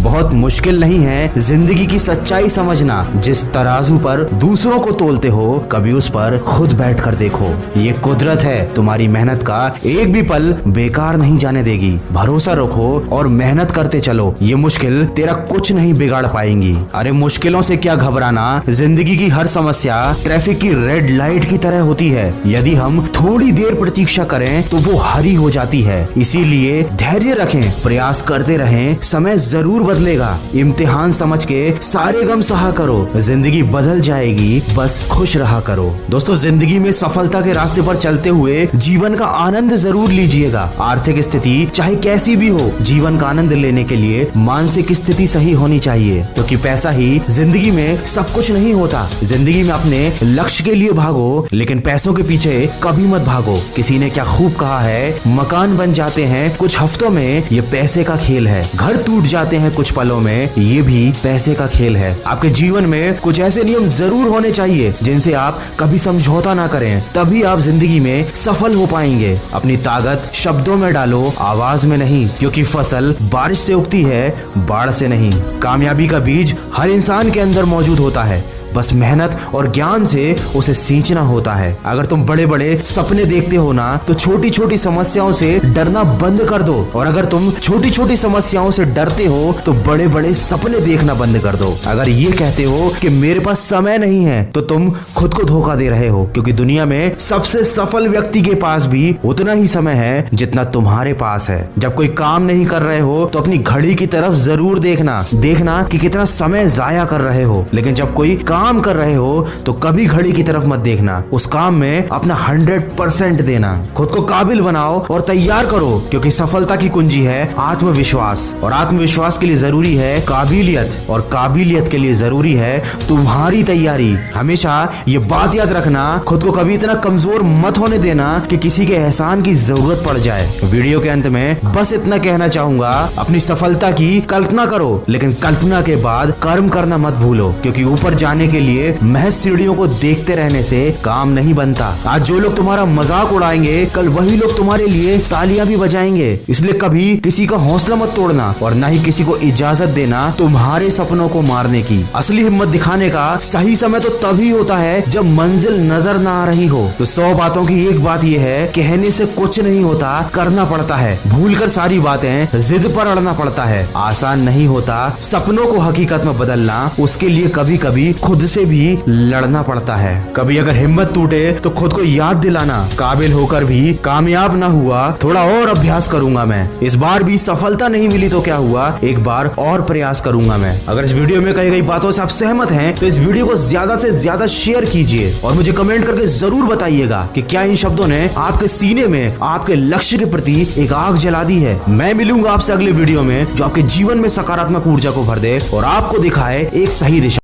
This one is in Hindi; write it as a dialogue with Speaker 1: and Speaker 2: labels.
Speaker 1: बहुत मुश्किल नहीं है जिंदगी की सच्चाई समझना। जिस तराजू पर दूसरों को तोलते हो कभी उस पर खुद बैठ कर देखो। ये कुदरत है, तुम्हारी मेहनत का एक भी पल बेकार नहीं जाने देगी। भरोसा रखो और मेहनत करते चलो, ये मुश्किल तेरा कुछ नहीं बिगाड़ पाएंगी। अरे मुश्किलों से क्या घबराना, जिंदगी की हर समस्या ट्रैफिक की रेड लाइट की तरह होती है। यदि हम थोड़ी देर प्रतीक्षा करें तो वो हरी हो जाती है। इसीलिए धैर्य रखें, प्रयास करते रहें, समय जरूर बदलेगा। इम्तिहान समझ के सारे गम सहा करो, जिंदगी बदल जाएगी, बस खुश रहा करो। दोस्तों, जिंदगी में सफलता के रास्ते पर चलते हुए जीवन का आनंद जरूर लीजिएगा। आर्थिक स्थिति चाहे कैसी भी हो, जीवन का आनंद लेने के लिए मानसिक स्थिति सही होनी चाहिए, क्योंकि पैसा ही जिंदगी में सब कुछ नहीं होता। जिंदगी में अपने लक्ष्य के लिए भागो, लेकिन पैसों के पीछे कभी मत भागो। किसी ने क्या खूब कहा है, मकान बन जाते हैं कुछ हफ्तों में, ये पैसे का खेल है। घर टूट जाते हैं कुछ पलों में, ये भी पैसे का खेल है। आपके जीवन में कुछ ऐसे नियम जरूर होने चाहिए जिनसे आप कभी समझौता ना करें, तभी आप जिंदगी में सफल हो पाएंगे। अपनी ताकत शब्दों में डालो, आवाज में नहीं, क्योंकि फसल बारिश से उगती है, बाढ़ से नहीं। कामयाबी का बीज हर इंसान के अंदर मौजूद होता है, बस मेहनत और ज्ञान से उसे सींचना होता है। अगर तुम बड़े बड़े सपने देखते हो ना, तो छोटी छोटी समस्याओं से डरना बंद कर दो, और अगर तुम छोटी छोटी समस्याओं से डरते हो तो बड़े बड़े सपने देखना बंद कर दो। अगर ये कहते हो कि मेरे पास समय नहीं है, तो तुम खुद को धोखा दे रहे हो, क्योंकि दुनिया में सबसे सफल व्यक्ति के पास भी उतना ही समय है जितना तुम्हारे पास है। जब कोई काम नहीं कर रहे हो तो अपनी घड़ी की तरफ जरूर देखना कि कितना समय जाया कर रहे हो। लेकिन जब कोई काम कर रहे हो तो कभी घड़ी की तरफ मत देखना, उस काम में अपना 100% देना। खुद को काबिल बनाओ और तैयार करो, क्योंकि सफलता की कुंजी है आत्मविश्वास, और आत्मविश्वास के लिए जरूरी है काबिलियत, और काबिलियत के लिए जरूरी है तुम्हारी तैयारी। हमेशा ये बात याद रखना, खुद को कभी इतना कमजोर मत होने देना कि किसी के एहसान की जरूरत पड़ जाए। वीडियो के अंत में बस इतना कहना चाहूंगा, अपनी सफलता की कल्पना करो, लेकिन कल्पना के बाद कर्म करना मत भूलो, क्योंकि ऊपर जाने के लिए महज सीढ़ियों को देखते रहने से काम नहीं बनता। आज जो लोग तुम्हारा मजाक उड़ाएंगे, कल वही लोग तुम्हारे लिए तालियां भी बजाएंगे। इसलिए कभी किसी का हौसला मत तोड़ना, और ना ही किसी को इजाजत देना तुम्हारे सपनों को मारने की। असली हिम्मत दिखाने का सही समय तो तभी होता है जब मंजिल नजर ना आ रही हो। तो 100 बातों की एक बात यह है, कहने से कुछ नहीं होता, करना पड़ता है। भूलकर सारी बातें जिद पर अड़ना पड़ता है। आसान नहीं होता सपनों को हकीकत में बदलना, उसके लिए कभी कभी खुद से भी लड़ना पड़ता है। कभी अगर हिम्मत टूटे तो खुद को याद दिलाना, काबिल होकर भी कामयाब ना हुआ, थोड़ा और अभ्यास करूंगा मैं। इस बार भी सफलता नहीं मिली तो क्या हुआ, एक बार और प्रयास करूंगा मैं। अगर इस वीडियो में कही गई बातों से आप सहमत हैं तो इस वीडियो को ज्यादा से ज्यादा शेयर कीजिए, और मुझे कमेंट करके जरूर बताइएगा कि क्या इन शब्दों ने आपके सीने में आपके लक्ष्य के प्रति एक आग जला दी है। मैं मिलूंगा आपसे अगले वीडियो में, जो आपके जीवन में सकारात्मक ऊर्जा को भर दे और आपको दिखाए एक सही दिशा।